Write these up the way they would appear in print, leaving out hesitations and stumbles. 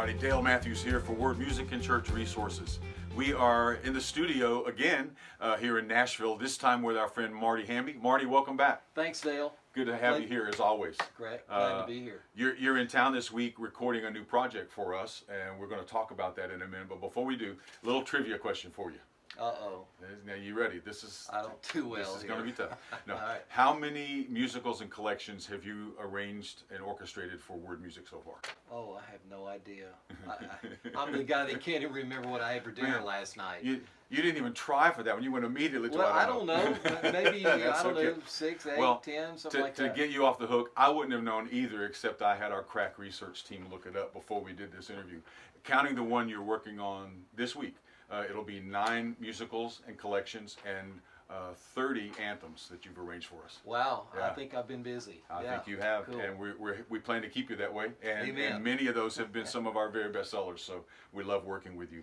everybody. Dale Mathews here for Word Music and Church Resources. We are in the studio again here in Nashville, this time with our friend Marty Hamby. Marty, welcome back. Thanks, Dale. Good to have you here as always. Great. Glad to be here. You're in town this week recording a new project for us, and we're going to talk about that in a minute. But before we do, a little trivia question for you. Uh-oh. Now, you ready? I don't do well. This is going to be tough. No. All right. How many musicals and collections have you arranged and orchestrated for Word Music so far? Oh, I have no idea. I'm the guy that can't even remember what I ate for dinner last night. You didn't even try for that one. You went immediately to Well, I don't know. Maybe, I don't okay. know, 6, 8, 10, something like that. To get you off the hook, I wouldn't have known either, except I had our crack research team look it up before we did this interview. Counting the one you're working on this week, it'll be 9 musicals and collections and 30 anthems that you've arranged for us. Wow, Yeah. I think I've been busy. I think you have, cool. and we plan to keep you that way. And Amen. Many of those have been some of our very best sellers, so we love working with you.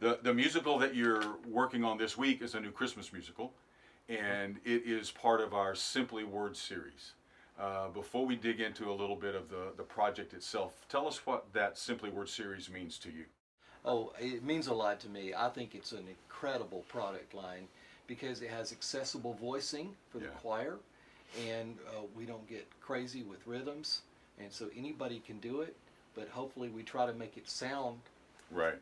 The musical that you're working on this week is a new Christmas musical, and it is part of our SimplyWord Series. Before we dig into a little bit of the project itself, tell us what that SimplyWord Series means to you. Oh, it means a lot to me. I think it's an incredible product line because it has accessible voicing for the choir, and we don't get crazy with rhythms, and so anybody can do it, but hopefully we try to make it sound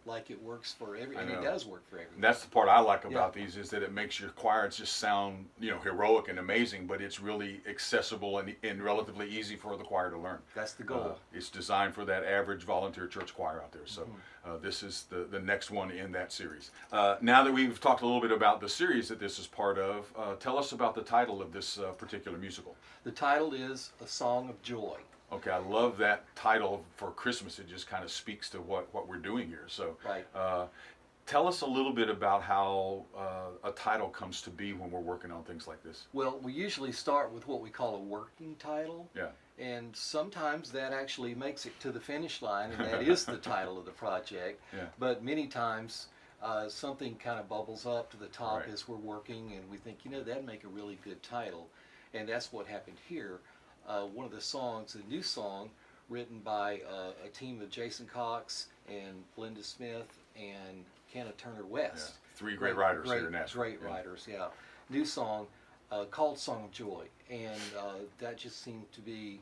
like it works for everyone, and it does work for everyone. That's the part I like about these, is that it makes your choir just sound, heroic and amazing, but it's really accessible and relatively easy for the choir to learn. That's the goal. It's designed for that average volunteer church choir out there. So this is the next one in that series. Now that we've talked a little bit about the series that this is part of, tell us about the title of this particular musical. The title is A Song of Joy. Okay, I love that title for Christmas. It just kind of speaks to what we're doing here. So, tell us a little bit about how a title comes to be when we're working on things like this. Well, we usually start with what we call a working title. Yeah. And sometimes that actually makes it to the finish line, and that is the title of the project. Yeah. But many times something kind of bubbles up to the top as we're working, and we think, that'd make a really good title. And that's what happened here. One of the songs, a new song written by a team of Jason Cox and Linda Smith and Kenna Turner West. Yeah. 3 great writers here in Nashville. Great writers, New song called Song of Joy, and that just seemed to be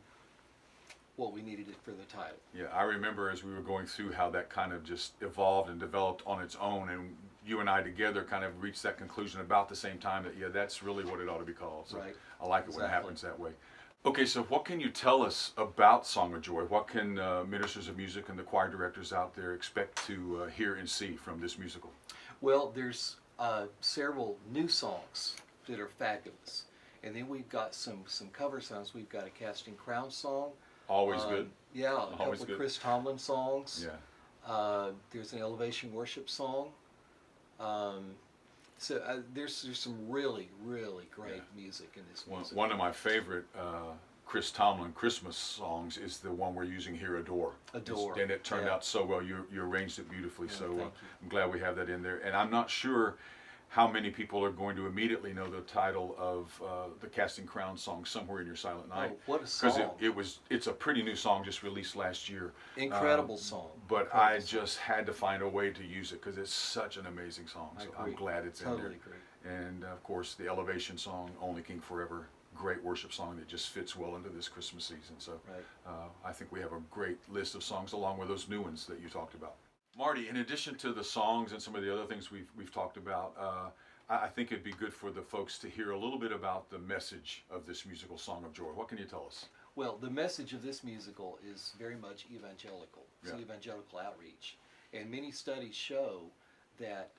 what we needed for the title. Yeah, I remember as we were going through how that kind of just evolved and developed on its own, and you and I together kind of reached that conclusion about the same time that, that's really what it ought to be called. So I like it when it happens that way. Okay, so what can you tell us about Song of Joy? What can ministers of music and the choir directors out there expect to hear and see from this musical? Well, there's several new songs that are fabulous. And then we've got some cover songs. We've got a Casting Crown song. Always good. Yeah, a couple of Chris Tomlin songs. Yeah. There's an Elevation Worship song. So there's some really, really great music in this music. One of my favorite Chris Tomlin Christmas songs is the one we're using here, Adore. Adore. And it turned out so well. You arranged it beautifully. So thank you. I'm glad we have that in there. And I'm not sure how many people are going to immediately know the title of the Casting Crown song, Somewhere in Your Silent Night. Oh, what a song. Because it's a pretty new song, just released last year. Incredible song. But Incredible just had to find a way to use it because it's such an amazing song. So I'm glad it's in there. Totally agree. And of course the Elevation song, Only King Forever, great worship song that just fits well into this Christmas season. So I think we have a great list of songs along with those new ones that you talked about. Marty, in addition to the songs and some of the other things we've talked about, I think it'd be good for the folks to hear a little bit about the message of this musical, Song of Joy. What can you tell us? Well, the message of this musical is very much evangelical. It's evangelical outreach. And many studies show that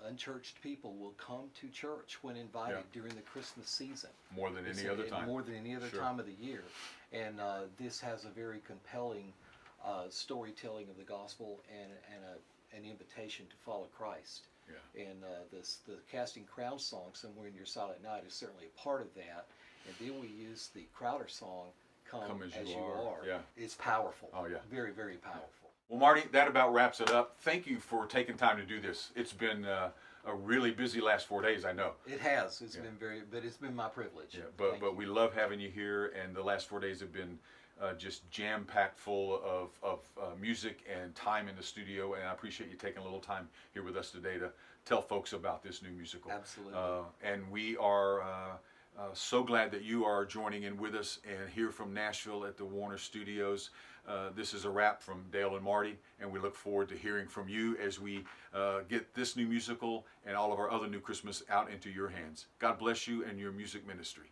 unchurched people will come to church when invited during the Christmas season. More than any other time. More than any other time of the year. And this has a very compelling storytelling of the gospel and an invitation to follow Christ. Yeah. And the Casting Crown song, Somewhere in Your Silent Night, is certainly a part of that. And then we use the Crowder song, Come As You Are. Yeah. It's powerful. Oh, yeah. Very, very powerful. Well, Marty, that about wraps it up. Thank you for taking time to do this. It's been a really busy last 4 days, I know. It has. It's been but it's been my privilege. Yeah, but we love having you here, and the last 4 days have been just jam-packed full of music and time in the studio, and I appreciate you taking a little time here with us today to tell folks about this new musical. Absolutely. And we are so glad that you are joining in with us and here from Nashville at the Warner Studios. This is a wrap from Dale and Marty, and we look forward to hearing from you as we get this new musical and all of our other new Christmas out into your hands. God bless you and your music ministry.